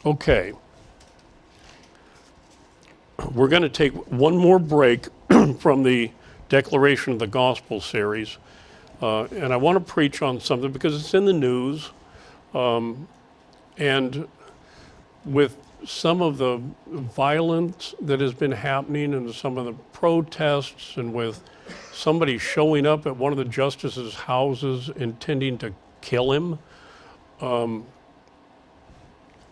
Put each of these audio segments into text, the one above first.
Okay. We're going to take one more break from the Declaration of the Gospel series. And I want to preach on something because it's in the news. And with some of the violence that has been happening and some of the protests, and with somebody showing up at one of the justices' houses intending to kill him,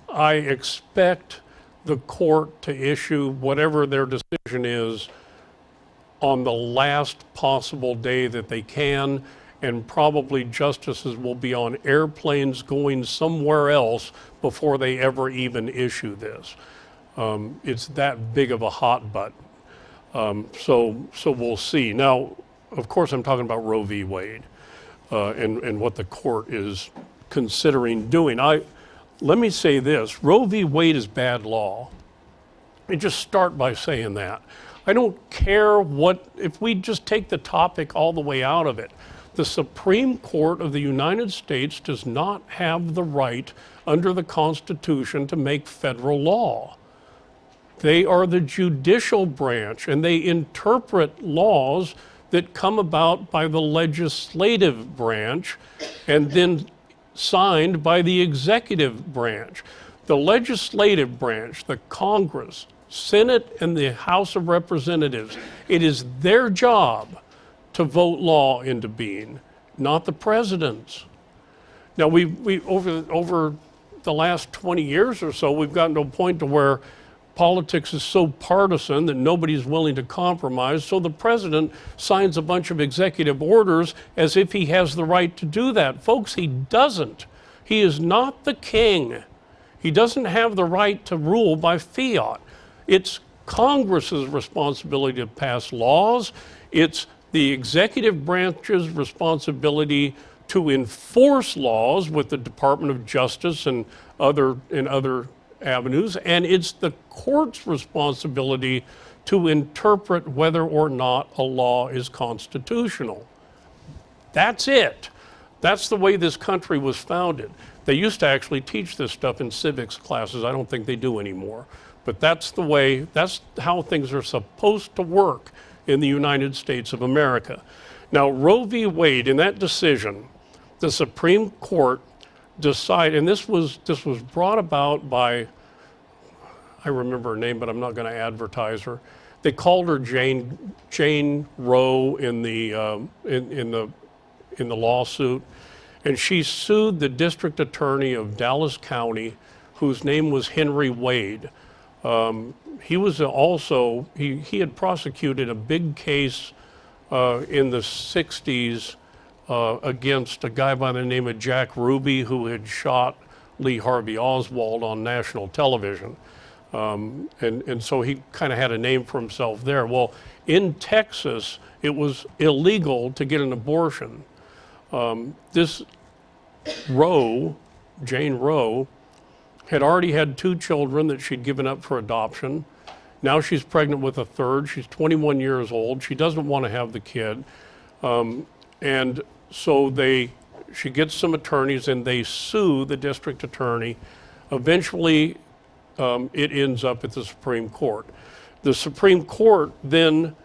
I expect the court to issue whatever their decision is on the last possible day that they can, and probably justices will be on airplanes going somewhere else before they ever even issue this. It's that big of a hot button. So we'll see. Now, of course, I'm talking about Roe v. Wade and what the court is considering doing. Let me say this, Roe v. Wade is bad law. And just start by saying that. I don't care if we just take the topic all the way out of it. The Supreme Court of the United States does not have the right under the Constitution to make federal law. They are the judicial branch, and they interpret laws that come about by the legislative branch and then signed by the executive branch. The legislative branch, the Congress, Senate, and the House of Representatives, it is their job to vote law into being, not the president's. Now, we over the last 20 years or so, we've gotten to a point to where politics is so partisan that nobody's willing to compromise, so the president signs a bunch of executive orders as if he has the right to do that. Folks, he doesn't. He is not the king. He doesn't have the right to rule by fiat. It's Congress's responsibility to pass laws. It's the executive branch's responsibility to enforce laws with the Department of Justice and other avenues, and it's the court's responsibility to interpret whether or not a law is constitutional. That's it. That's the way this country was founded. They used to actually teach this stuff in civics classes. I don't think they do anymore. But that's the way, that's how things are supposed to work in the United States of America. Now, Roe v. Wade, in that decision, the Supreme Court decided, and this was brought about by, I remember her name, but I'm not going to advertise her. They called her Jane Roe in the lawsuit, and she sued the district attorney of Dallas County, whose name was Henry Wade. He was also, he had prosecuted a big case in the 60s against a guy by the name of Jack Ruby, who had shot Lee Harvey Oswald on national television. And so he kind of had a name for himself there. Well, in Texas, it was illegal to get an abortion. This Roe, Jane Roe, had already had 2 children that she'd given up for adoption. Now she's pregnant with a third. She's 21 years old. She doesn't want to have the kid. And so she gets some attorneys and they sue the district attorney. Eventually, it ends up at the Supreme Court. The Supreme Court then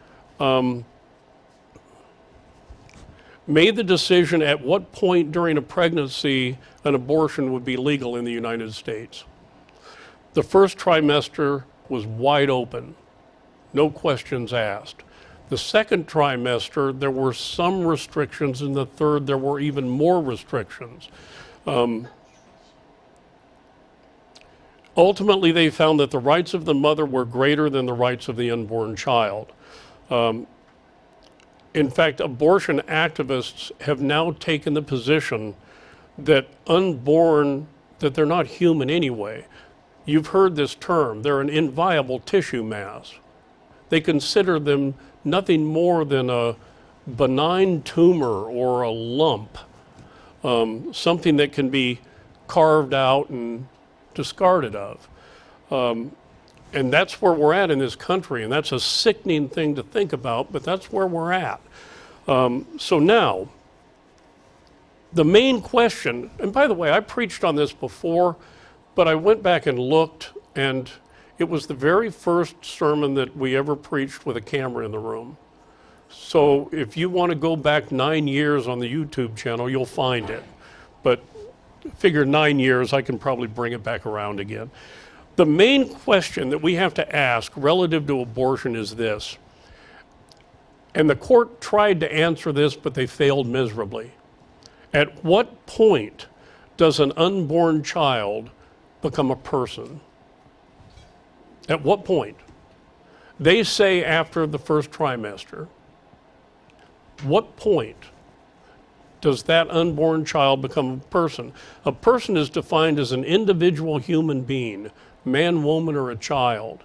made the decision at what point during a pregnancy an abortion would be legal in the United States. The first trimester was wide open, no questions asked. The second trimester, there were some restrictions. In the third, there were even more restrictions. Ultimately, they found that the rights of the mother were greater than the rights of the unborn child. In fact, abortion activists have now taken the position that unborn, that they're not human anyway. You've heard this term, they're an inviable tissue mass. They consider them nothing more than a benign tumor or a lump, something that can be carved out and discarded of. And that's where we're at in this country, and that's a sickening thing to think about, but that's where we're at. So now, the main question, and by the way, I preached on this before, But I went back and looked, and it was the very first sermon that we ever preached with a camera in the room. So if you want to go back 9 years on the YouTube channel, you'll find it. But figure 9 years, I can probably bring it back around again. The main question that we have to ask relative to abortion is this, and the court tried to answer this, but they failed miserably. At what point does an unborn child become a person? At what point? They say after the first trimester. What point does that unborn child become a person? A person is defined as an individual human being, man, woman, or a child.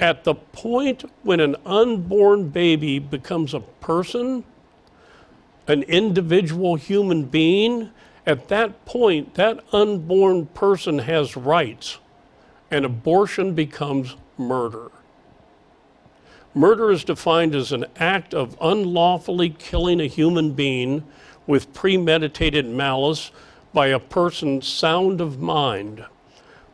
At the point when an unborn baby becomes a person, an individual human being, at that point, that unborn person has rights, and abortion becomes murder. Murder is defined as an act of unlawfully killing a human being with premeditated malice by a person sound of mind.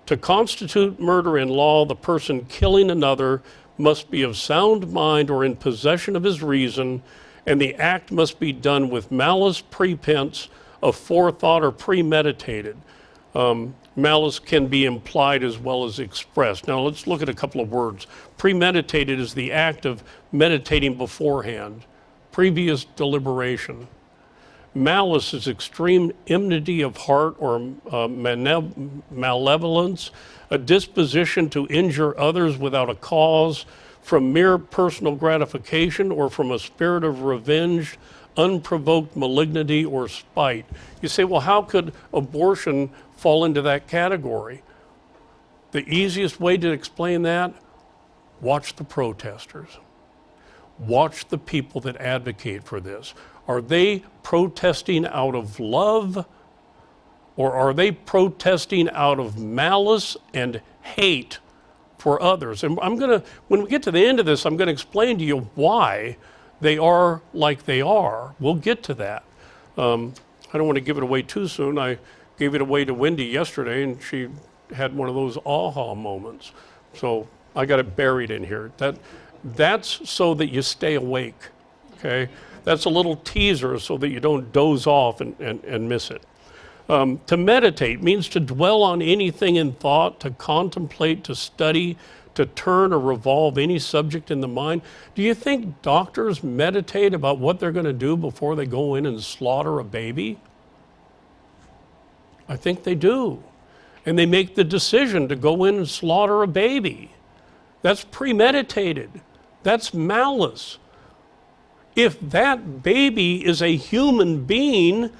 To constitute murder in law, the person killing another must be of sound mind or in possession of his reason, and the act must be done with malice prepense of forethought or premeditated. Malice can be implied as well as expressed. Now let's look at a couple of words. Premeditated is the act of meditating beforehand, previous deliberation. Malice is extreme enmity of heart or malevolence, a disposition to injure others without a cause, from mere personal gratification or from a spirit of revenge, unprovoked malignity or spite. You say, well, how could abortion fall into that category? The easiest way to explain that, watch the protesters. Watch the people that advocate for this. Are they protesting out of love, or are they protesting out of malice and hate for others? And when we get to the end of this, I'm going to explain to you why they are like they are. We'll get to that. I don't want to give it away too soon. I gave it away to Wendy yesterday, and she had one of those aha moments. So I got it buried in here. That's so that you stay awake, okay? That's a little teaser so that you don't doze off and miss it. To meditate means to dwell on anything in thought, to contemplate, to study, to turn or revolve any subject in the mind. Do you think doctors meditate about what they're going to do before they go in and slaughter a baby? I think they do. And they make the decision to go in and slaughter a baby. That's premeditated. That's malice. If that baby is a human being,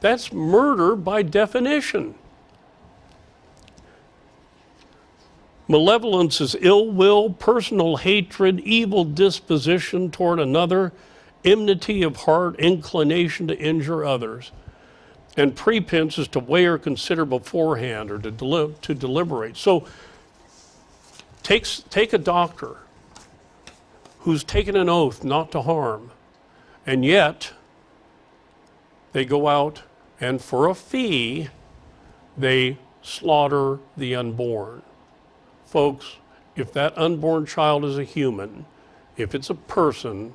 that's murder by definition. Malevolence is ill will, personal hatred, evil disposition toward another, enmity of heart, inclination to injure others. And prepense is to weigh or consider beforehand or to deliberate. So take a doctor who's taken an oath not to harm, and yet they go out and for a fee, they slaughter the unborn. Folks, if that unborn child is a human, if it's a person,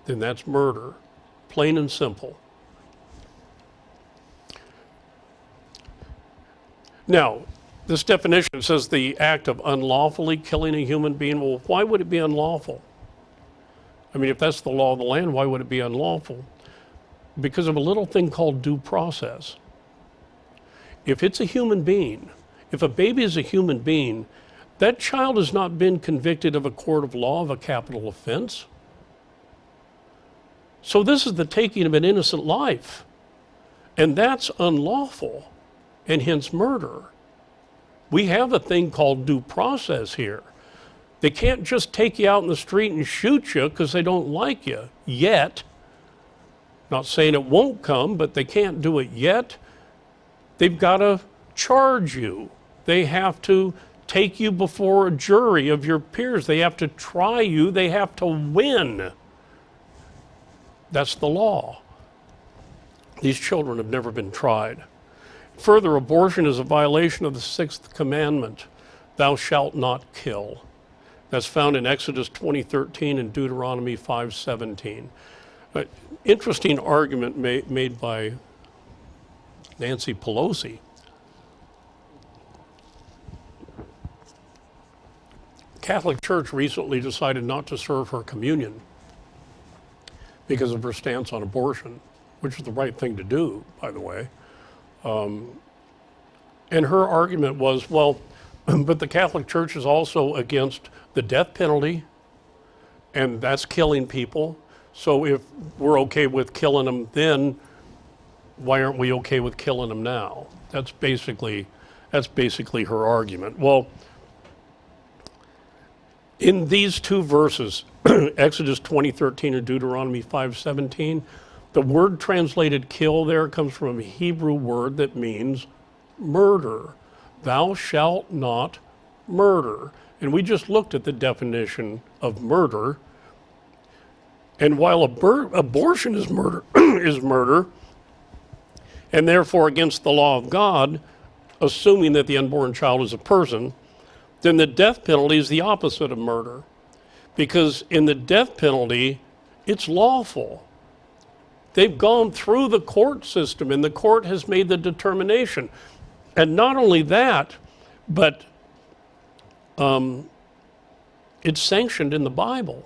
then that's murder, plain and simple. Now, this definition says the act of unlawfully killing a human being. Well, why would it be unlawful? I mean, if that's the law of the land, why would it be unlawful? Because of a little thing called due process. If it's a human being, if a baby is a human being, that child has not been convicted of a court of law of a capital offense. So this is the taking of an innocent life, and that's unlawful, and hence murder. We have a thing called due process here. They can't just take you out in the street and shoot you because they don't like you yet. Not saying it won't come, but they can't do it yet. They've got to charge you. They have to take you before a jury of your peers. They have to try you. They have to win. That's the law. These children have never been tried. Further, abortion is a violation of the sixth commandment, thou shalt not kill. That's found in Exodus 20:13 and Deuteronomy 5:17. Interesting argument made by Nancy Pelosi. Catholic Church recently decided not to serve her communion because of her stance on abortion, which is the right thing to do, by the way. And her argument was, well, but the Catholic Church is also against the death penalty, and that's killing people. So if we're okay with killing them then, why aren't we okay with killing them now? That's basically her argument. Well, in these two verses, Exodus 20:13 and Deuteronomy 5:17, the word translated kill there comes from a Hebrew word that means murder. Thou shalt not murder. And we just looked at the definition of murder. And while abortion is murder, is murder, and therefore against the law of God, assuming that the unborn child is a person, then the death penalty is the opposite of murder. Because in the death penalty, it's lawful. They've gone through the court system, and the court has made the determination. And not only that, but it's sanctioned in the Bible.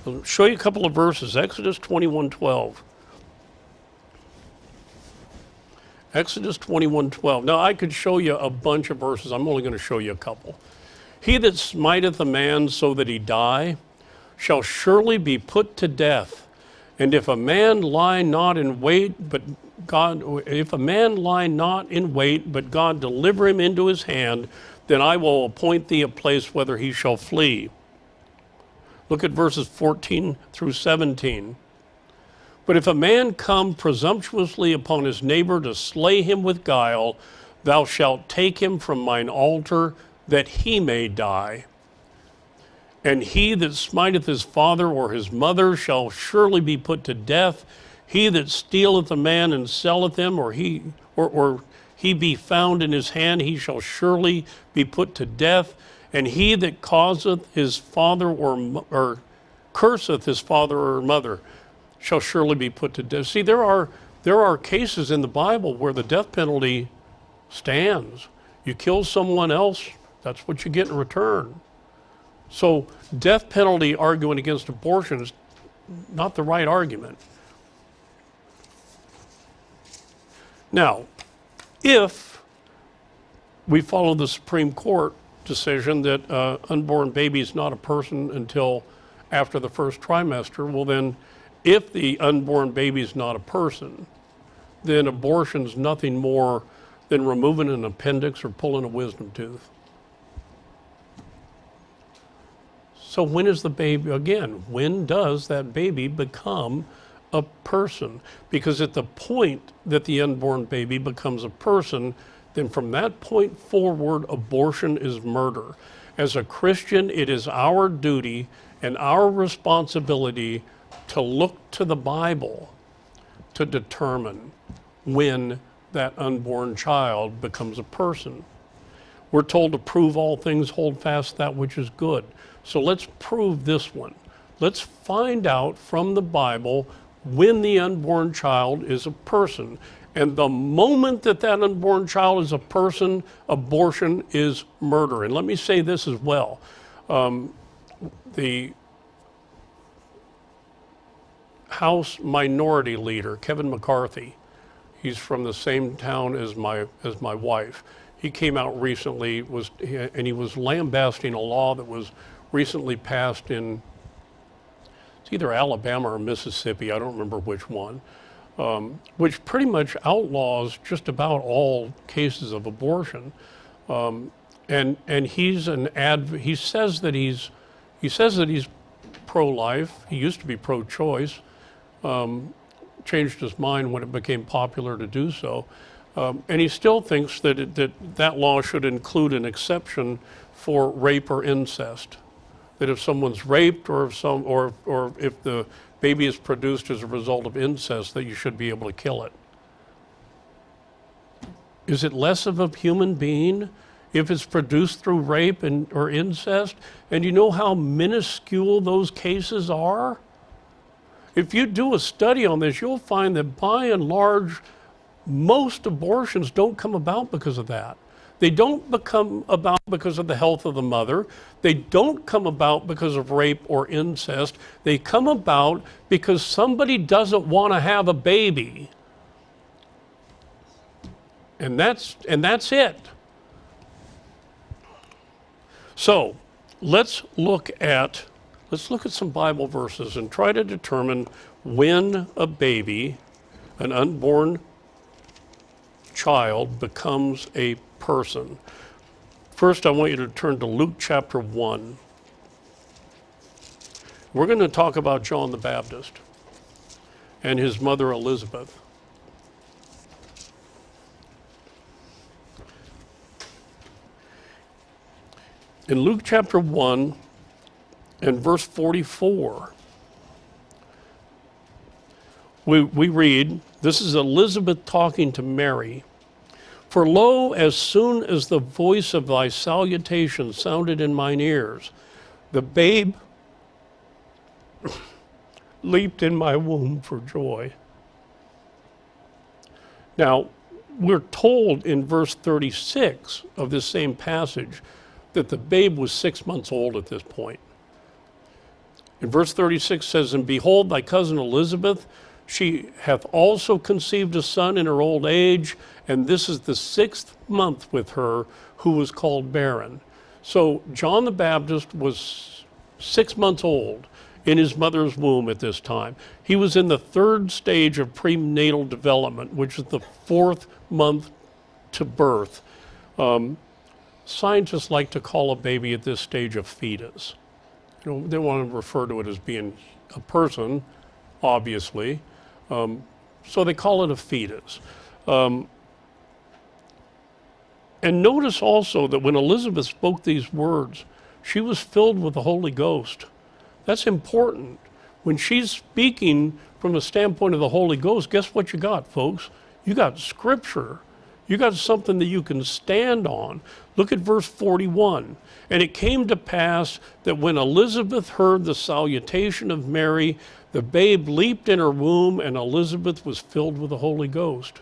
I'll show you a couple of verses. Exodus 21:12. Exodus 21:12. Now, I could show you a bunch of verses. I'm only going to show you a couple. He that smiteth a man so that he die shall surely be put to death. And if a man lie not in wait, but God deliver him into his hand, then I will appoint thee a place whither he shall flee. Look at verses 14 through 17. But if a man come presumptuously upon his neighbor to slay him with guile, thou shalt take him from mine altar, that he may die. And he that smiteth his father or his mother shall surely be put to death. He that stealeth a man and selleth him, or he be found in his hand, he shall surely be put to death. And he that causeth his father or curseth his father or mother shall surely be put to death. See, there are cases in the Bible where the death penalty stands. You kill someone else, that's what you get in return. So death penalty arguing against abortion is not the right argument. Now, if we follow the Supreme Court decision that unborn baby is not a person until after the first trimester, well then, if the unborn baby is not a person, then abortion's nothing more than removing an appendix or pulling a wisdom tooth. So when is the baby, again, when does that baby become a person? Because at the point that the unborn baby becomes a person, then from that point forward, abortion is murder. As a Christian, it is our duty and our responsibility to look to the Bible to determine when that unborn child becomes a person. We're told to prove all things, hold fast that which is good. So let's prove this one. Let's find out from the Bible when the unborn child is a person. And the moment that that unborn child is a person, abortion is murder. And let me say this as well. The House Minority Leader, Kevin McCarthy, he's from the same town as my wife. He came out recently and he was lambasting a law that was recently passed in, it's either Alabama or Mississippi, I don't remember which one, which pretty much outlaws just about all cases of abortion. And he's he says that he's pro-life. He used to be pro-choice. Changed his mind when it became popular to do so. And he still thinks that that law should include an exception for rape or incest. That if someone's raped or if the baby is produced as a result of incest, that you should be able to kill it. Is it less of a human being if it's produced through rape or incest? And you know how minuscule those cases are? If you do a study on this, you'll find that by and large, most abortions don't come about because of that. They don't become about because of the health of the mother. They don't come about because of rape or incest. They come about because somebody doesn't want to have a baby. And that's it. So let's look at some Bible verses and try to determine when a baby, an unborn child, becomes a person. First, I want you to turn to Luke chapter 1. We're going to talk about John the Baptist and his mother Elizabeth. In Luke chapter 1 and verse 44, we read, this is Elizabeth talking to Mary. For lo, as soon as the voice of thy salutation sounded in mine ears, the babe leaped in my womb for joy. Now, we're told in verse 36 of this same passage that the babe was 6 months old at this point. In verse 36 says, and behold, thy cousin Elizabeth, she hath also conceived a son in her old age, and this is the 6th month with her, who was called barren. So John the Baptist was 6 months old in his mother's womb at this time. He was in the 3rd stage of prenatal development, which is the 4th month to birth. Scientists like to call a baby at this stage a fetus. You know, they want to refer to it as being a person, obviously. So they call it a fetus. And notice also that when Elizabeth spoke these words, she was filled with the Holy Ghost. That's important. When she's speaking from the standpoint of the Holy Ghost, guess what you got, folks? You got Scripture. You got something that you can stand on. Look at verse 41. And it came to pass that when Elizabeth heard the salutation of Mary, the babe leaped in her womb, and Elizabeth was filled with the Holy Ghost.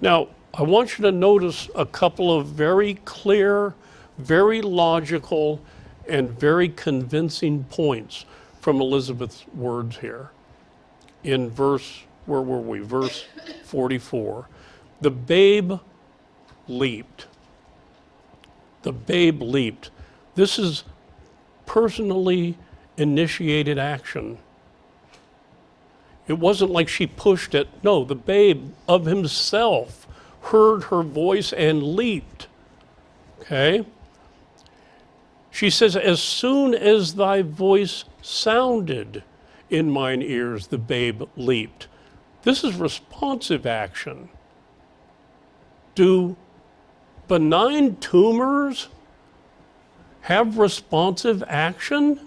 Now, I want you to notice a couple of very clear, very logical, and very convincing points from Elizabeth's words here. In verse, where were we? Verse 44. The babe leaped. The babe leaped. This is personally initiated action. It wasn't like she pushed it. No, the babe of himself heard her voice and leaped. Okay? She says, as soon as thy voice sounded in mine ears, the babe leaped. This is responsive action. Do benign tumors have responsive action?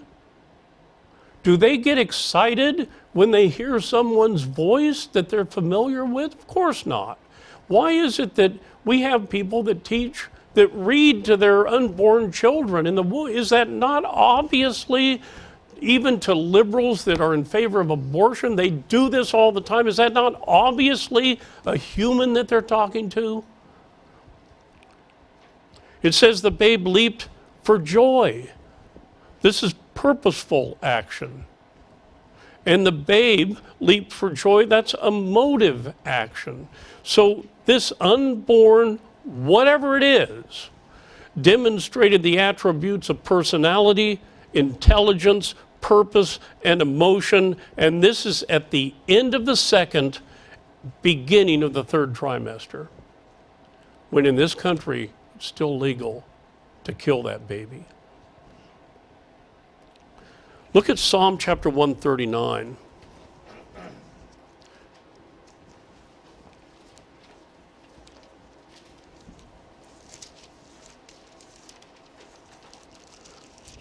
Do they get excited when they hear someone's voice that they're familiar with? Of course not. Why is it that we have people that teach, that read to their unborn children in the womb? Is that not obviously, even to liberals that are in favor of abortion, they do this all the time? Is that not obviously a human that they're talking to? It says the babe leaped for joy. This is purposeful action. And the babe leaped for joy, that's a motive action. So this unborn, whatever it is, demonstrated the attributes of personality, intelligence, purpose, and emotion. And this is at the end of the 2nd, beginning of the 3rd trimester, when in this country, it's still legal to kill that baby. Look at Psalm chapter 139.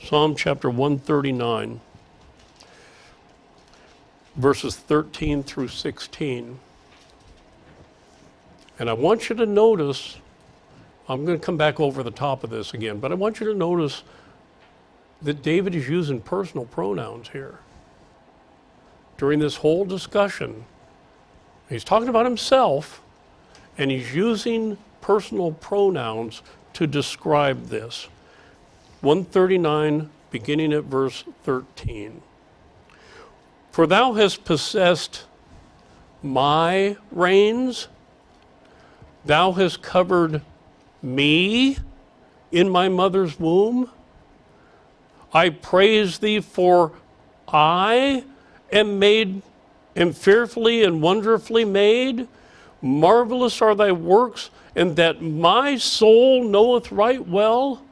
Psalm chapter 139, verses 13 through 16. And I want you to notice, I'm going to come back over the top of this again, but I want you to notice that David is using personal pronouns here. During this whole discussion, he's talking about himself, and he's using personal pronouns to describe this. 139, beginning at verse 13. For thou hast possessed my reins, thou hast covered me in my mother's womb. I praise thee, for I am fearfully and wonderfully made. Marvelous are thy works, and that my soul knoweth right well.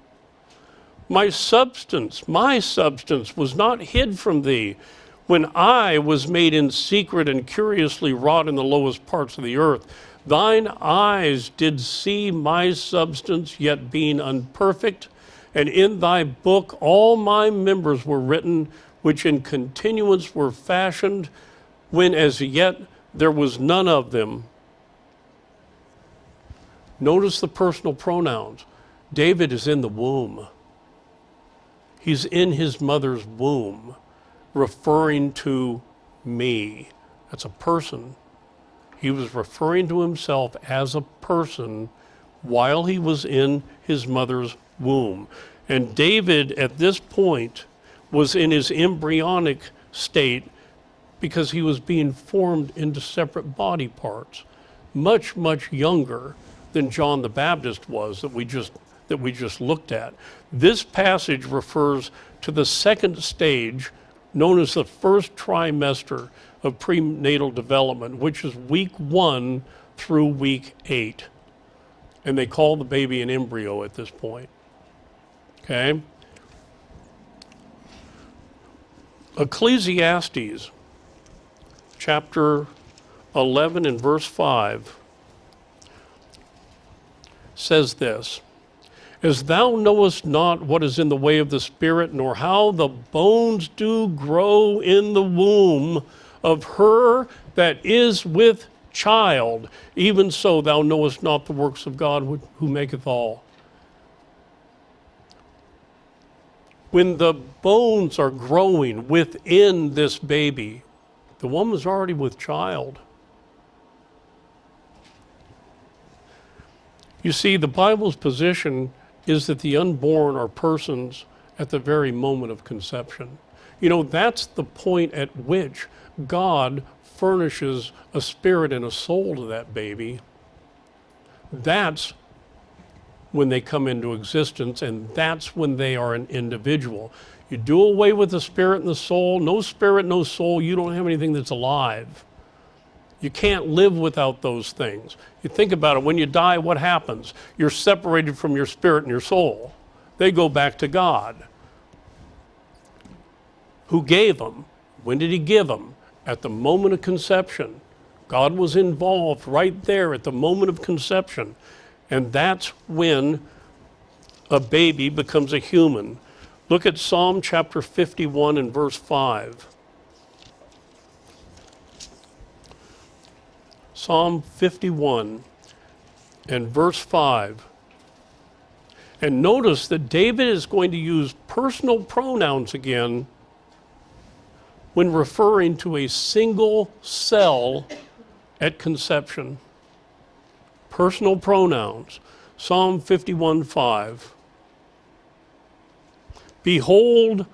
My substance was not hid from thee, when I was made in secret and curiously wrought in the lowest parts of the earth. Thine eyes did see my substance, yet being unperfect, and in thy book all my members were written, which in continuance were fashioned, when as yet there was none of them. Notice the personal pronouns. David is in the womb. He's in his mother's womb, referring to me. That's a person. He was referring to himself as a person while he was in his mother's womb. And David, at this point, was in his embryonic state because he was being formed into separate body parts, much, much younger than John the Baptist was that we just looked at. This passage refers to the second stage, known as the first trimester of prenatal development, which is week 1 through week 8. And they call the baby an embryo at this point. Okay? Ecclesiastes chapter 11 and verse 5 says this: As thou knowest not what is in the way of the Spirit, nor how the bones do grow in the womb of her that is with child, even so thou knowest not the works of God who maketh all. When the bones are growing within this baby, the woman's already with child. You see, the Bible's position is that the unborn are persons at the very moment of conception. You know, that's the point at which God furnishes a spirit and a soul to that baby. That's when they come into existence, and that's when they are an individual. You do away with the spirit and the soul, no spirit, no soul, you don't have anything that's alive. You can't live without those things. You think about it, when you die, what happens? You're separated from your spirit and your soul. They go back to God. Who gave them? When did he give them? At the moment of conception. God was involved right there at the moment of conception. And that's when a baby becomes a human. Look at Psalm chapter 51 and verse 5. Psalm 51 and verse 5. And notice that David is going to use personal pronouns again when referring to a single cell at conception. Personal pronouns. Psalm 51:5. Behold,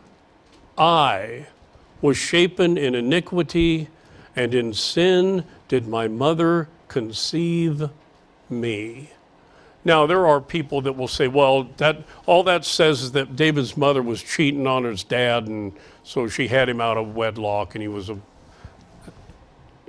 I was shapen in iniquity, and in sin did my mother conceive me. Now, there are people that will say, well, all that says is that David's mother was cheating on his dad, and so she had him out of wedlock, and he was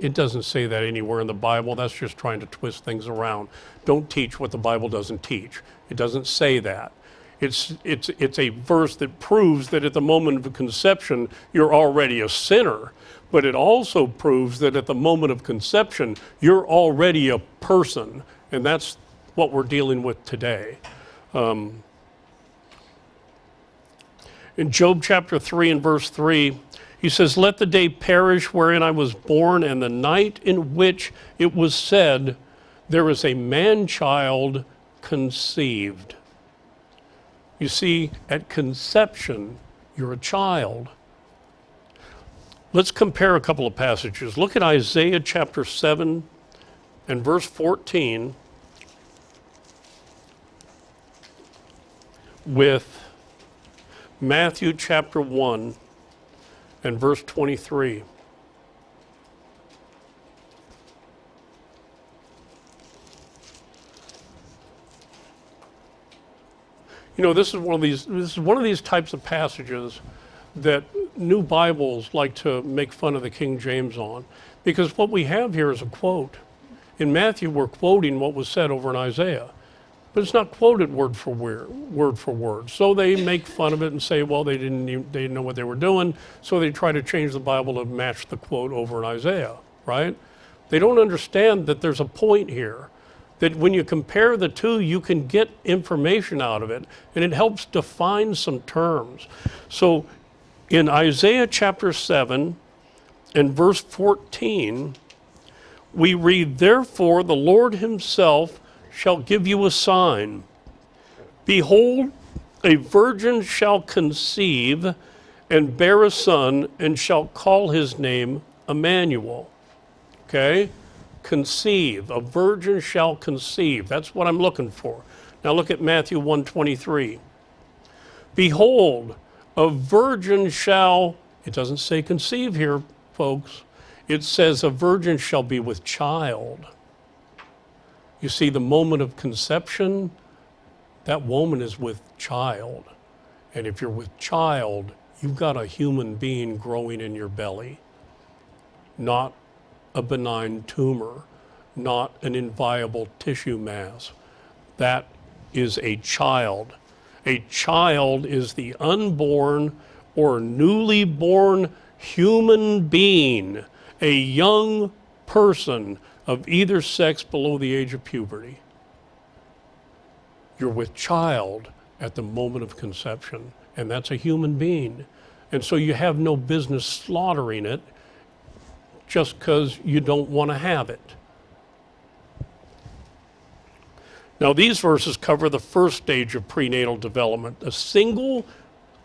It doesn't say that anywhere in the Bible. That's just trying to twist things around. Don't teach what the Bible doesn't teach. It doesn't say that. It's a verse that proves that at the moment of conception, you're already a sinner. But it also proves that at the moment of conception, you're already a person. And that's what we're dealing with today. In Job chapter 3 and verse 3, he says, let the day perish wherein I was born, and the night in which it was said, there is a man-child conceived. You see, at conception, you're a child. Let's compare a couple of passages. Look at Isaiah chapter 7 and verse 14 with Matthew chapter 1 and verse 23. You know, this is one of these types of passages that new Bibles like to make fun of the King James on, because what we have here is a quote. In Matthew, we're quoting what was said over in Isaiah, but it's not quoted word for word. So they make fun of it and say, well, they didn't know what they were doing, so they try to change the Bible to match the quote over in Isaiah, right? They don't understand that there's a point here, that when you compare the two, you can get information out of it, and it helps define some terms. So in Isaiah chapter 7 and verse 14, we read, therefore the Lord himself shall give you a sign. Behold, a virgin shall conceive and bear a son, and shall call his name Emmanuel. Okay? Conceive. A virgin shall conceive. That's what I'm looking for. Now look at Matthew 1:23. Behold, a virgin shall, it doesn't say conceive here, folks. It says a virgin shall be with child. You see, the moment of conception, that woman is with child. And if you're with child, you've got a human being growing in your belly, not a benign tumor, not an inviable tissue mass. That is a child. A child is the unborn or newly born human being, a young person of either sex below the age of puberty. You're with child at the moment of conception, and that's a human being. And so you have no business slaughtering it just because you don't want to have it. Now, these verses cover the first stage of prenatal development, a single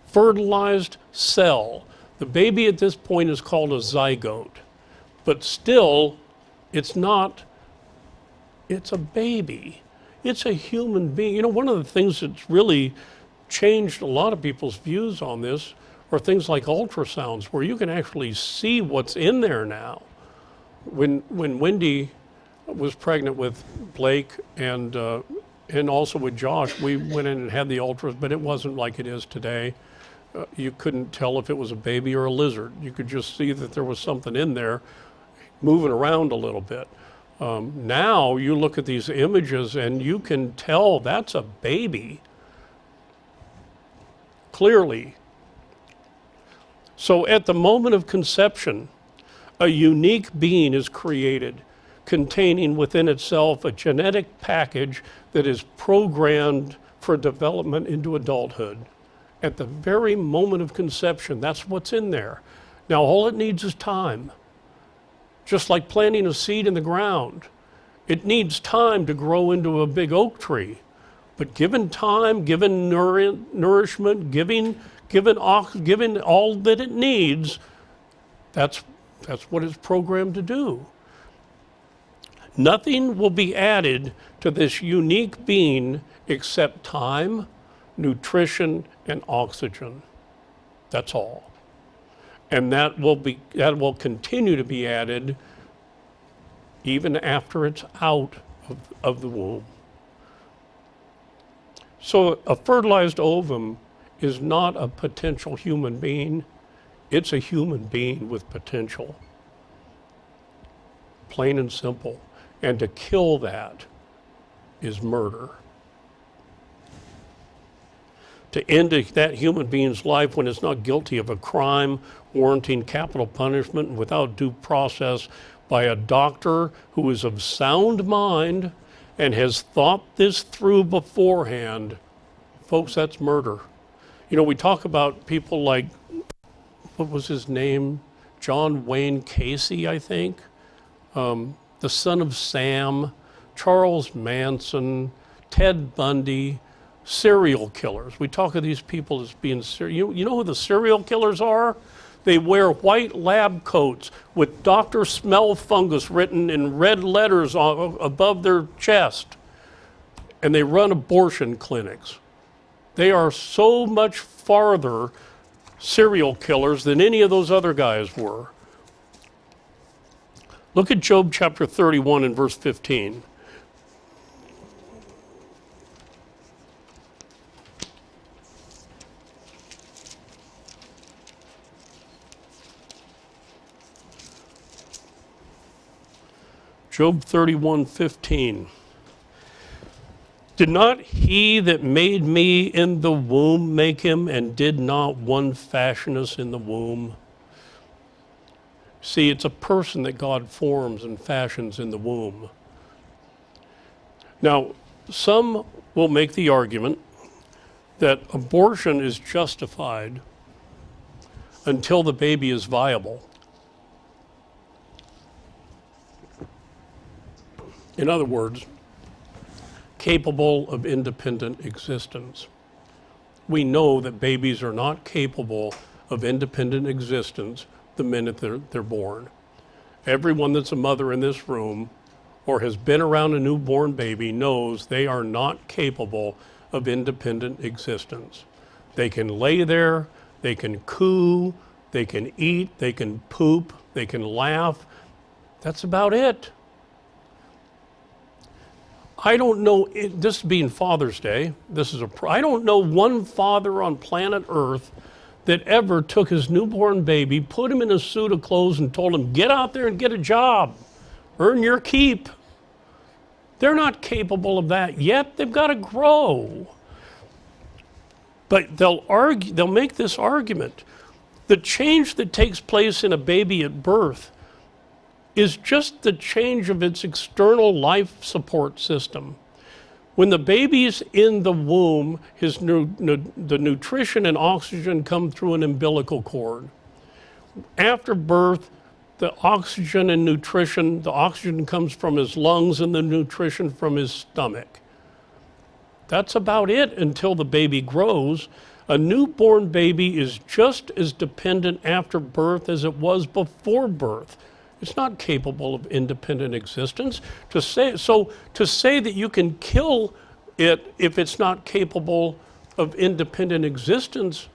fertilized cell. The baby at this point is called a zygote, but still, it's a baby. It's a human being. You know, one of the things that's really changed a lot of people's views on this are things like ultrasounds, where you can actually see what's in there now. When Wendy was pregnant with Blake and also with Josh, we went in and had the ultras, but it wasn't like it is today. You couldn't tell if it was a baby or a lizard. You could just see that there was something in there moving around a little bit. Now you look at these images and you can tell that's a baby, clearly. So at the moment of conception, a unique being is created, containing within itself a genetic package that is programmed for development into adulthood. At the very moment of conception, that's what's in there. Now, all it needs is time. Just like planting a seed in the ground, it needs time to grow into a big oak tree. But given time, given nourishment, given all that it needs, that's what it's programmed to do. Nothing will be added to this unique being except time, nutrition, and oxygen. That's all. And that will continue to be added even after it's out of the womb. So a fertilized ovum is not a potential human being. It's a human being with potential. Plain and simple. And to kill that is murder. To end that human being's life when it's not guilty of a crime warranting capital punishment and without due process by a doctor who is of sound mind and has thought this through beforehand, folks, that's murder. You know, we talk about people like, what was his name? John Wayne Casey, I think. The son of Sam, Charles Manson, Ted Bundy, serial killers. We talk of these people as being you know who the serial killers are? They wear white lab coats with Dr. Smell Fungus written in red letters above their chest. And they run abortion clinics. They are so much farther serial killers than any of those other guys were. Look at Job chapter 31 and verse 15. Job 31:15. Did not he that made me in the womb make him, and did not one fashion us in the womb? See, it's a person that God forms and fashions in the womb. Now, some will make the argument that abortion is justified until the baby is viable. In other words, capable of independent existence. We know that babies are not capable of independent existence the minute they're born. Everyone that's a mother in this room or has been around a newborn baby knows they are not capable of independent existence. They can lay there, they can coo, they can eat, they can poop, they can laugh. That's about it. I don't know, this being Father's Day, I don't know one father on planet Earth that ever took his newborn baby, put him in a suit of clothes and told him, get out there and get a job, earn your keep. They're not capable of that yet. They've got to grow. But they'll make this argument. The change that takes place in a baby at birth is just the change of its external life support system. When the baby's in the womb, the nutrition and oxygen come through an umbilical cord. After birth, the oxygen and nutrition, the oxygen comes from his lungs and the nutrition from his stomach. That's about it until the baby grows. A newborn baby is just as dependent after birth as it was before birth. It's not capable of independent existence. To say that you can kill it if it's not capable of independent existence,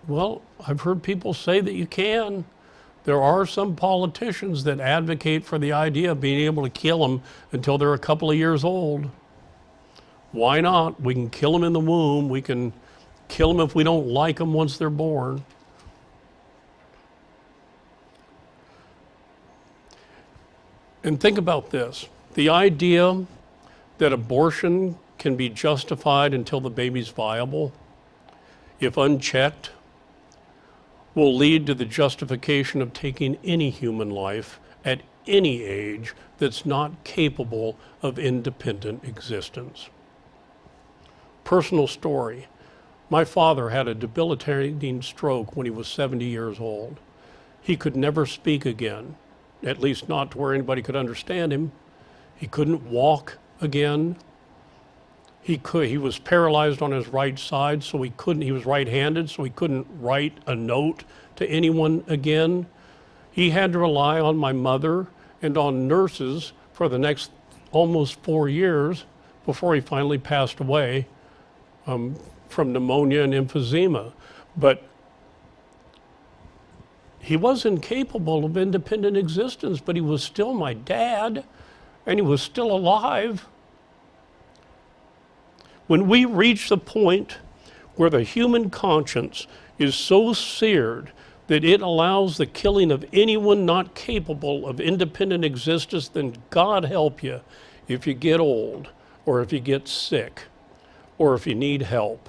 well, I've heard people say that you can. There are some politicians that advocate for the idea of being able to kill them until they're a couple of years old. Why not? We can kill them in the womb. We can kill them if we don't like them once they're born. And think about this. The idea that abortion can be justified until the baby's viable, if unchecked, will lead to the justification of taking any human life at any age that's not capable of independent existence. Personal story. My father had a debilitating stroke when he was 70 years old. He could never speak again. At least not to where anybody could understand him. He couldn't walk again. He was paralyzed on his right side, so he was right-handed, so he couldn't write a note to anyone again. He had to rely on my mother and on nurses for the next almost 4 years before he finally passed away from pneumonia and emphysema. But he was incapable of independent existence, but he was still my dad, and he was still alive. When we reach the point where the human conscience is so seared that it allows the killing of anyone not capable of independent existence, then God help you if you get old, or if you get sick, or if you need help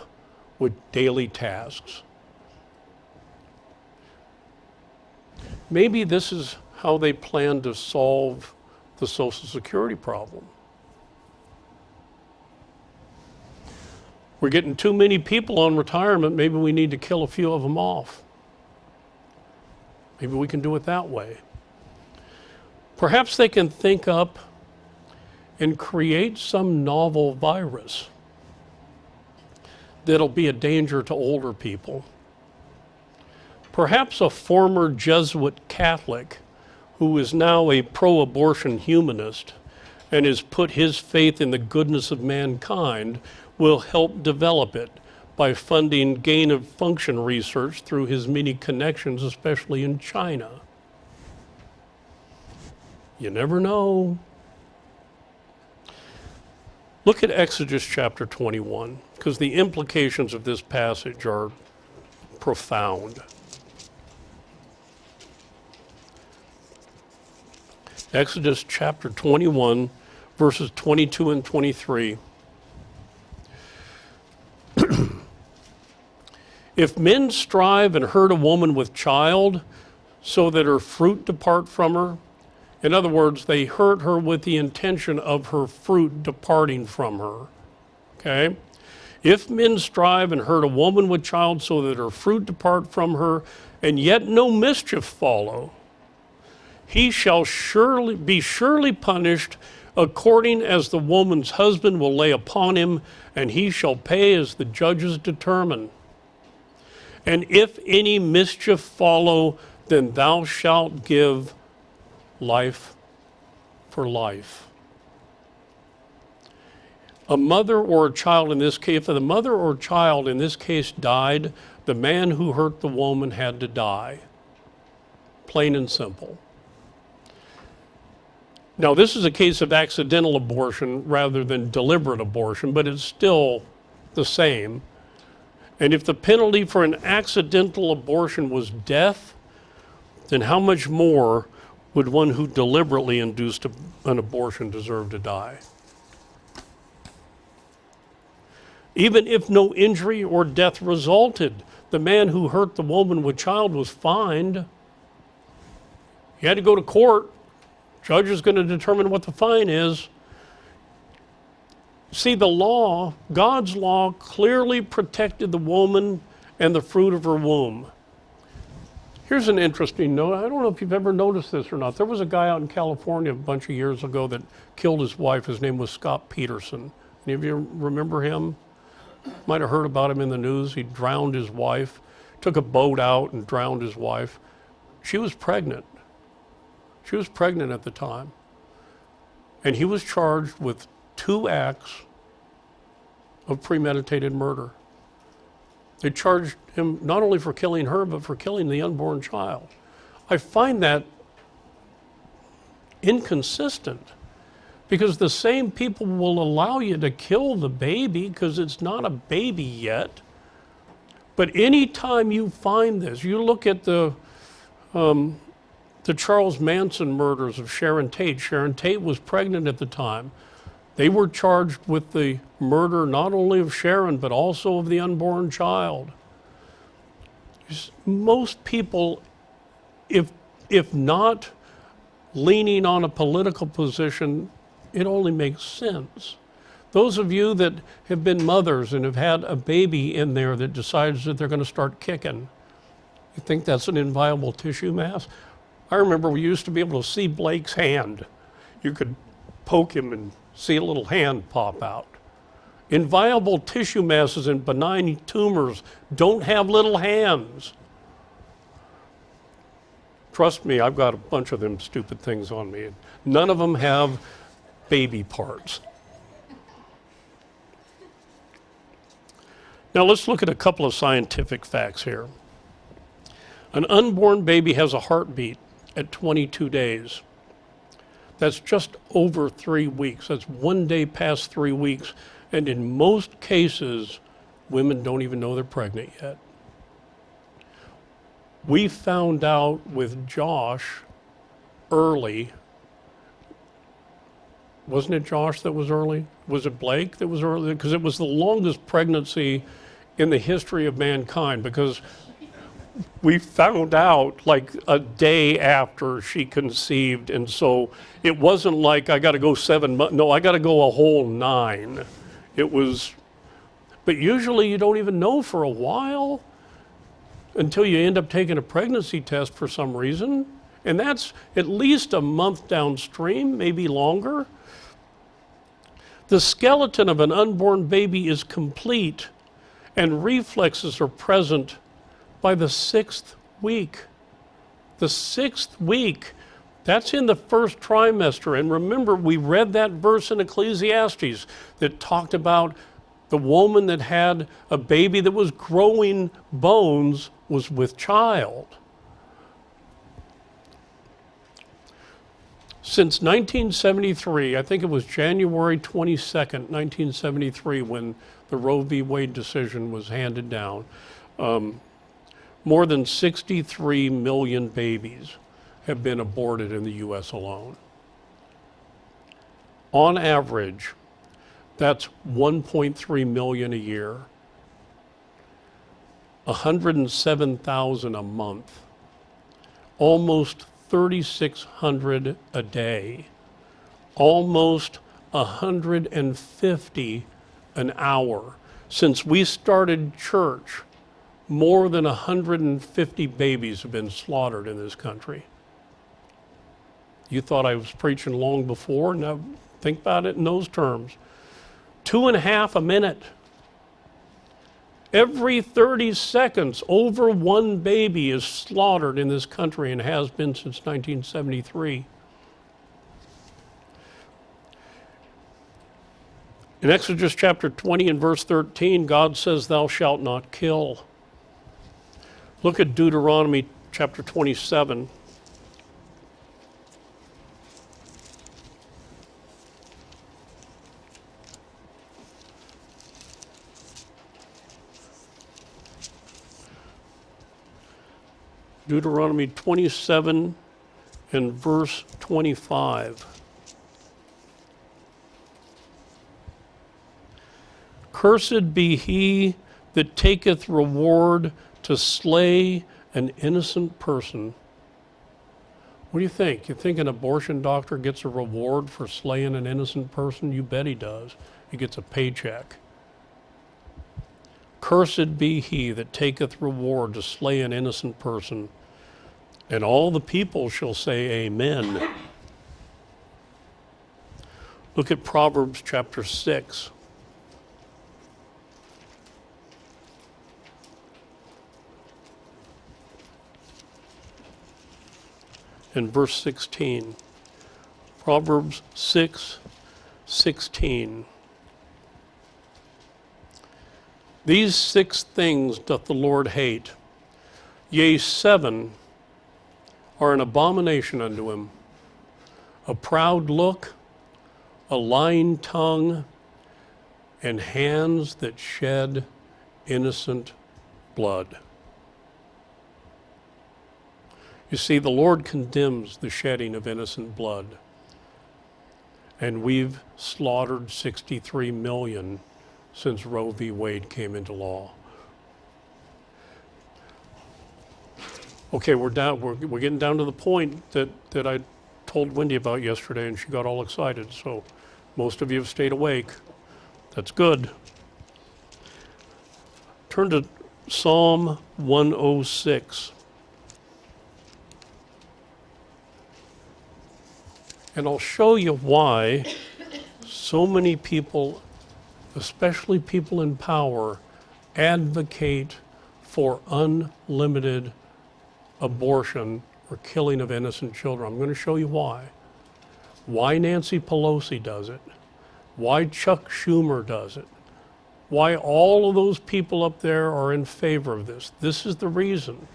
with daily tasks. Maybe this is how they plan to solve the Social Security problem. We're getting too many people on retirement. Maybe we need to kill a few of them off. Maybe we can do it that way. Perhaps they can think up and create some novel virus that'll be a danger to older people. Perhaps a former Jesuit Catholic who is now a pro-abortion humanist and has put his faith in the goodness of mankind will help develop it by funding gain-of-function research through his many connections, especially in China. You never know. Look at Exodus chapter 21, because the implications of this passage are profound. Exodus chapter 21, verses 22 and 23. If men strive and hurt a woman with child so that her fruit depart from her, in other words, they hurt her with the intention of her fruit departing from her, okay? If men strive and hurt a woman with child so that her fruit depart from her, and yet no mischief follow, he shall be surely punished according as the woman's husband will lay upon him, and he shall pay as the judges determine. And if any mischief follow, then thou shalt give life for life. A mother or a child in this case, if the mother or child in this case died, the man who hurt the woman had to die. Plain and simple. Now, this is a case of accidental abortion rather than deliberate abortion, but it's still the same. And if the penalty for an accidental abortion was death, then how much more would one who deliberately induced an abortion deserve to die? Even if no injury or death resulted, the man who hurt the woman with child was fined. He had to go to court. Judge is going to determine what the fine is. See, the law, God's law, clearly protected the woman and the fruit of her womb. Here's an interesting note. I don't know if you've ever noticed this or not. There was a guy out in California a bunch of years ago that killed his wife. His name was Scott Peterson. Any of you remember him? Might have heard about him in the news. He drowned his wife, took a boat out and drowned his wife. She was pregnant. She was pregnant at the time. And he was charged with 2 acts of premeditated murder. They charged him not only for killing her, but for killing the unborn child. I find that inconsistent, because the same people will allow you to kill the baby because it's not a baby yet. But anytime you find this, you look at the Charles Manson murders of Sharon Tate. Sharon Tate was pregnant at the time. They were charged with the murder not only of Sharon, but also of the unborn child. Most people, if not leaning on a political position, it only makes sense. Those of you that have been mothers and have had a baby in there that decides that they're going to start kicking, you think that's an inviolable tissue mass? I remember we used to be able to see Blake's hand. You could poke him and see a little hand pop out. Inviolable tissue masses and benign tumors don't have little hands. Trust me, I've got a bunch of them stupid things on me. None of them have baby parts. Now let's look at a couple of scientific facts here. An unborn baby has a heartbeat at 22 days. That's just over 3 weeks. That's 1 day past 3 weeks. And in most cases, women don't even know they're pregnant yet. We found out with Josh early. Wasn't it Josh that was early? Was it Blake that was early? Because it was the longest pregnancy in the history of mankind, because we found out like a day after she conceived. And so it wasn't like I got to go 7 months. No, I got to go a whole 9. It was, but usually you don't even know for a while until you end up taking a pregnancy test for some reason. And that's at least a month downstream, maybe longer. The skeleton of an unborn baby is complete, and reflexes are present by the 6th week. The 6th week, that's in the first trimester. And remember, we read that verse in Ecclesiastes that talked about the woman that had a baby that was growing bones was with child. Since 1973, I think it was January 22nd, 1973, when the Roe V Wade decision was handed down, more than 63 million babies have been aborted in the U.S. alone. On average, that's 1.3 million a year, 107,000 a month, almost 3,600 a day, almost 150 an hour. Since we started church, more than 150 babies have been slaughtered in this country. You thought I was preaching long before? Now think about it in those terms. 2.5 a minute. Every 30 seconds, over one baby is slaughtered in this country and has been since 1973. In Exodus chapter 20 and verse 13, God says, "Thou shalt not kill." Look at Deuteronomy chapter 27. Deuteronomy 27 and verse 25. "Cursed be he that taketh reward to slay an innocent person." What do you think? You think an abortion doctor gets a reward for slaying an innocent person? You bet he does. He gets a paycheck. "Cursed be he that taketh reward to slay an innocent person." And all the people shall say, Amen. Look at Proverbs chapter 6. And verse 16. Proverbs 6:16. "These 6 things doth the Lord hate, yea, 7 are an abomination unto him: a proud look, a lying tongue, and hands that shed innocent blood." You see, the Lord condemns the shedding of innocent blood. And we've slaughtered 63 million since Roe v. Wade came into law. Okay, we're getting down to the point that I told Wendy about yesterday, and she got all excited. So most of you have stayed awake. That's good. Turn to Psalm 106. And I'll show you why so many people, especially people in power, advocate for unlimited abortion or killing of innocent children. I'm going to show you why. Why Nancy Pelosi does it. Why Chuck Schumer does it. Why all of those people up there are in favor of this. This is the reason.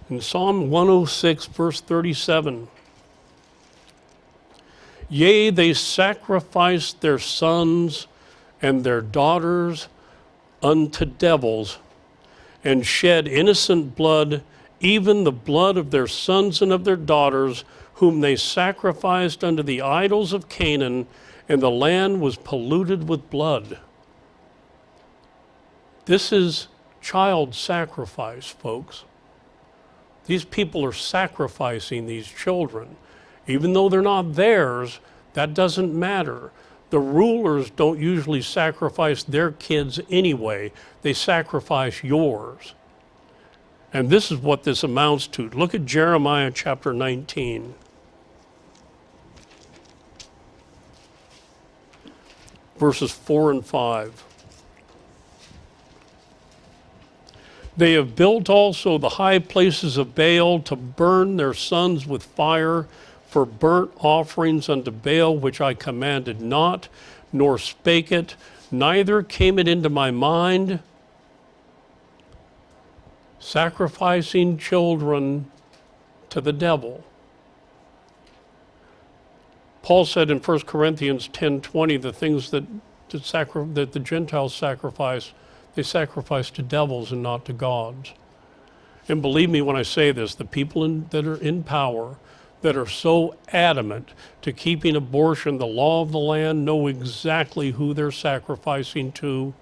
In Psalm 106, verse 37, "Yea, they sacrificed their sons and their daughters unto devils, and shed innocent blood, even the blood of their sons and of their daughters, whom they sacrificed unto the idols of Canaan, and the land was polluted with blood." This is child sacrifice, folks. These people are sacrificing these children. Even though they're not theirs, that doesn't matter. The rulers don't usually sacrifice their kids anyway. They sacrifice yours. And this is what this amounts to. Look at Jeremiah chapter 19. verses 4 and 5. They have built also the high places of Baal to burn their sons with fire for burnt offerings unto Baal, which I commanded not, nor spake it, neither came it into my mind, sacrificing children to the devil. Paul said in 1 Corinthians 10:20, the things that the Gentiles sacrifice, they sacrifice to devils and not to gods. And believe me when I say this, the people that are in power, that are so adamant to keeping abortion the law of the land, know exactly who they're sacrificing to,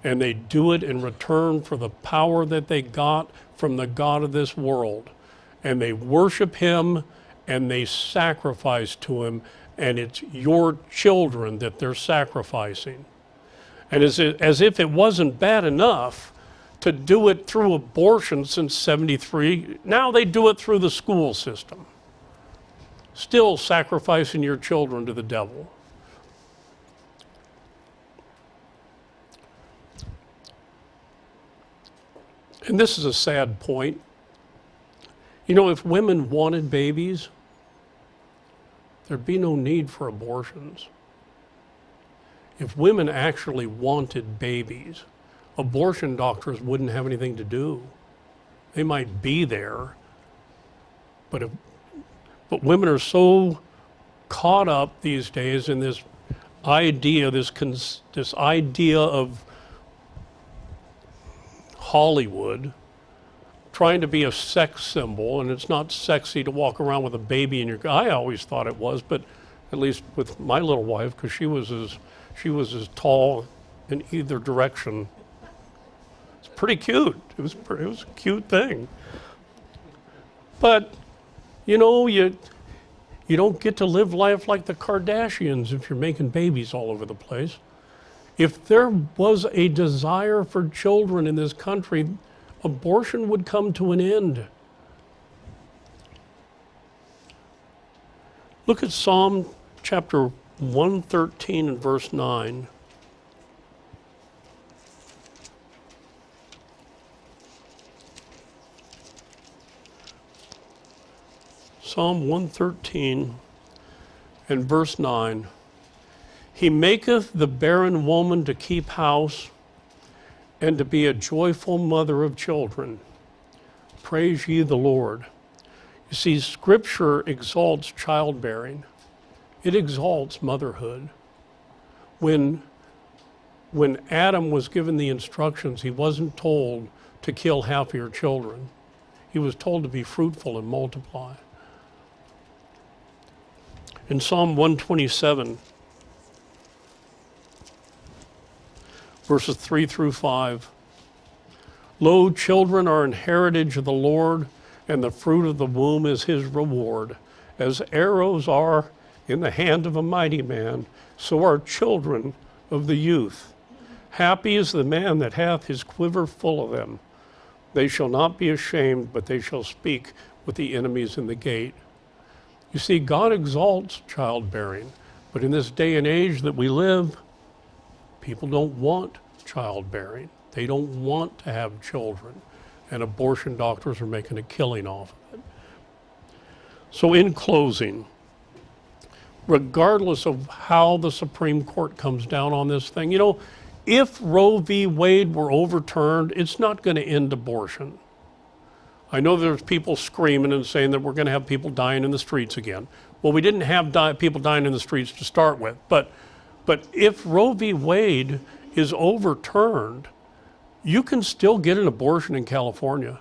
and they do it in return for the power that they got from the God of this world. And they worship him and they sacrifice to him, and it's your children that they're sacrificing. And as if it wasn't bad enough to do it through abortion since 73, now they do it through the school system. Still sacrificing your children to the devil. And this is a sad point. You know, if women wanted babies, there'd be no need for abortions. If women actually wanted babies, abortion doctors wouldn't have anything to do. They might be there, but women are so caught up these days in this idea, this idea of Hollywood, trying to be a sex symbol, and it's not sexy to walk around with a baby in your. I always thought it was, but at least with my little wife, because she was as tall in either direction. It's pretty cute. It was a cute thing. But you know, you don't get to live life like the Kardashians if you're making babies all over the place. If there was a desire for children in this country, abortion would come to an end. Look at Psalm chapter 113 and verse 9. Psalm 113 and verse 9. He maketh the barren woman to keep house and to be a joyful mother of children. Praise ye the Lord. You see, Scripture exalts childbearing. It exalts motherhood. When Adam was given the instructions, he wasn't told to kill half of your children. He was told to be fruitful and multiply. In Psalm 127, verses 3 through 5, lo, children are an heritage of the Lord, and the fruit of the womb is his reward. As arrows are in the hand of a mighty man, so are children of the youth. Happy is the man that hath his quiver full of them. They shall not be ashamed, but they shall speak with the enemies in the gate. You see, God exalts childbearing, but in this day and age that we live, people don't want childbearing. They don't want to have children, and abortion doctors are making a killing off of it. So in closing, regardless of how the Supreme Court comes down on this thing, you know, if Roe v. Wade were overturned, it's not going to end abortion. I know there's people screaming and saying that we're going to have people dying in the streets again. Well, we didn't have people dying in the streets to start with, but if Roe v. Wade is overturned, you can still get an abortion in California.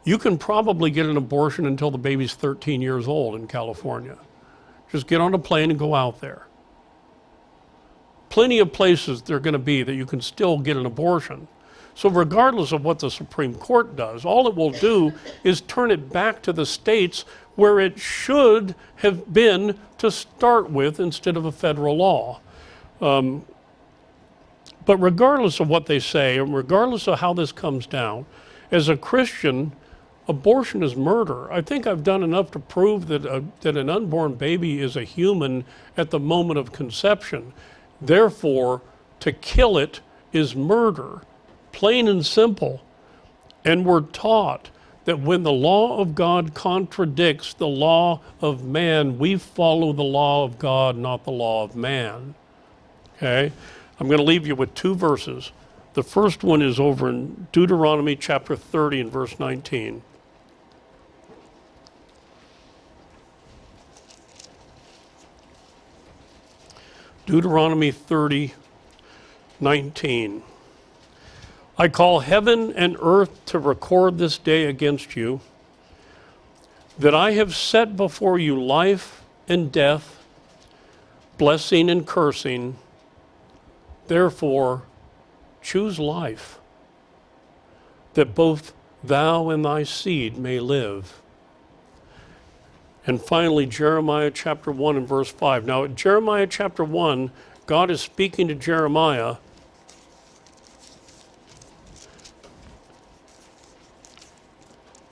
You can probably get an abortion until the baby's 13 years old in California. Just get on a plane and go out there. Plenty of places there are going to be that you can still get an abortion. So regardless of what the Supreme Court does, all it will do is turn it back to the states where it should have been to start with instead of a federal law. But regardless of what they say, and regardless of how this comes down, as a Christian, abortion is murder. I think I've done enough to prove that an unborn baby is a human at the moment of conception. Therefore, to kill it is murder, plain and simple. And we're taught that when the law of God contradicts the law of man, we follow the law of God, not the law of man. Okay? I'm going to leave you with two verses. The first one is over in Deuteronomy chapter 30 and verse 19. Deuteronomy 30, 19. I call heaven and earth to record this day against you, that I have set before you life and death, blessing and cursing. Therefore, choose life, that both thou and thy seed may live. And finally, Jeremiah chapter 1 and verse 5. Now, at Jeremiah chapter 1, God is speaking to Jeremiah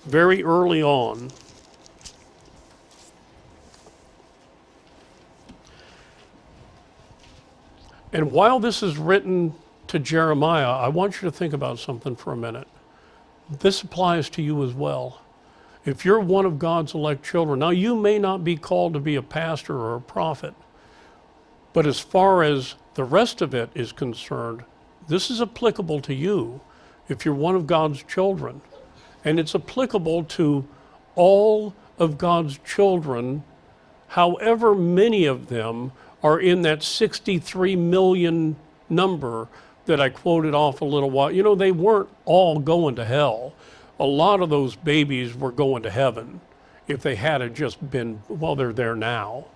very early on. And while this is written to Jeremiah, I want you to think about something for a minute. This applies to you as well. If you're one of God's elect children, now you may not be called to be a pastor or a prophet, but as far as the rest of it is concerned, this is applicable to you if you're one of God's children. And it's applicable to all of God's children, however many of them are in that 63 million number that I quoted off a little while. You know, they weren't all going to hell. A lot of those babies were going to heaven if they had just been, well, they're there now.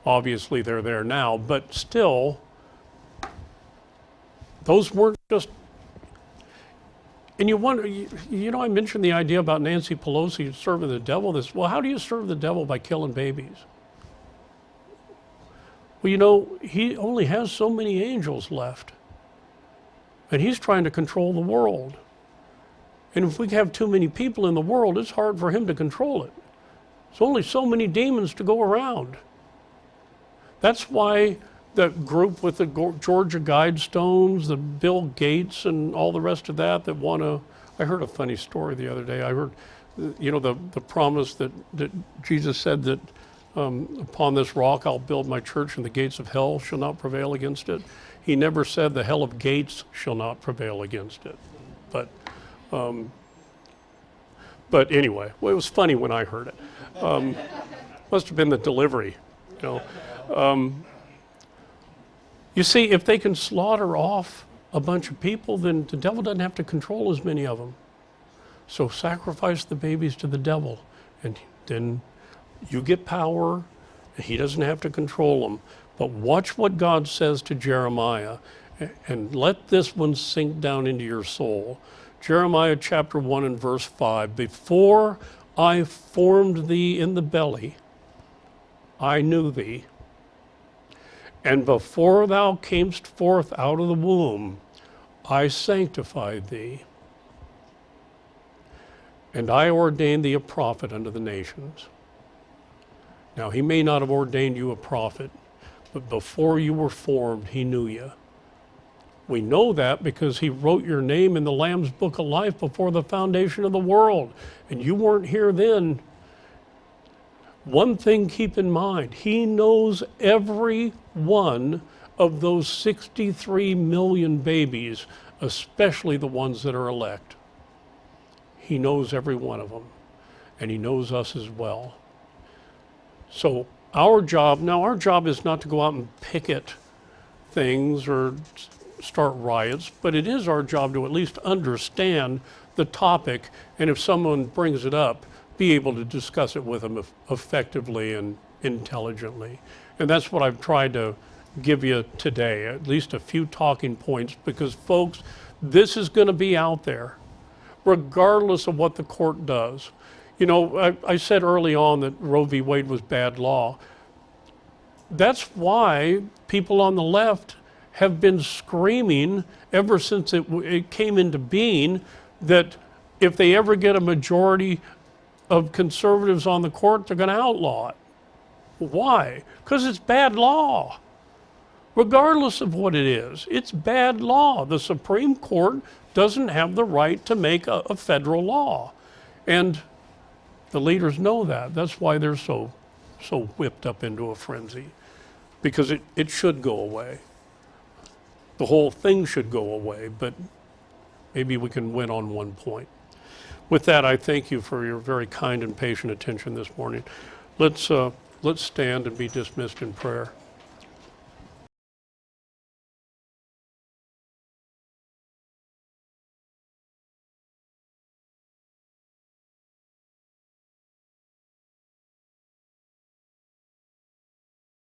Obviously, they're there now, but still, those weren't just. And you wonder, you know, I mentioned the idea about Nancy Pelosi serving the devil. Well, how do you serve the devil by killing babies? Well, you know, he only has so many angels left. And he's trying to control the world. And if we have too many people in the world, it's hard for him to control it. There's only so many demons to go around. That's why the group with the Georgia Guidestones, the Bill Gates and all the rest of that want to, I heard a funny story the other day. I heard, you know, the promise that Jesus said that upon this rock I'll build my church and the gates of hell shall not prevail against it. He never said the hell of gates shall not prevail against it. But anyway, well, it was funny when I heard it. Must have been the delivery, you know. You see, if they can slaughter off a bunch of people, then the devil doesn't have to control as many of them. So sacrifice the babies to the devil, and then you get power, and he doesn't have to control them. But watch what God says to Jeremiah, and let this one sink down into your soul. Jeremiah chapter 1 and verse 5, before I formed thee in the belly, I knew thee. And before thou camest forth out of the womb, I sanctified thee. And I ordained thee a prophet unto the nations. Now, he may not have ordained you a prophet, but before you were formed, he knew you. We know that because he wrote your name in the Lamb's Book of Life before the foundation of the world. And you weren't here then. One thing keep in mind, he knows every one of those 63 million babies, especially the ones that are elect. He knows every one of them, and he knows us as well. So our job is not to go out and picket things or start riots, but it is our job to at least understand the topic, and if someone brings it up, be able to discuss it with them effectively and intelligently. And that's what I've tried to give you today, at least a few talking points, because folks, this is going to be out there, regardless of what the court does. You know, I said early on that Roe V Wade was bad law. That's why people on the left have been screaming ever since it came into being that if they ever get a majority of conservatives on the court, they're going to outlaw it. Why? Because it's bad law. regardless of what it is. It's bad law. The Supreme Court doesn't have the right to make a federal law. And the leaders know that. That's why they're so whipped up into a frenzy, because it should go away. The whole thing should go away, but maybe we can win on one point. With that, I thank you for your very kind and patient attention this morning. Let's stand and be dismissed in prayer.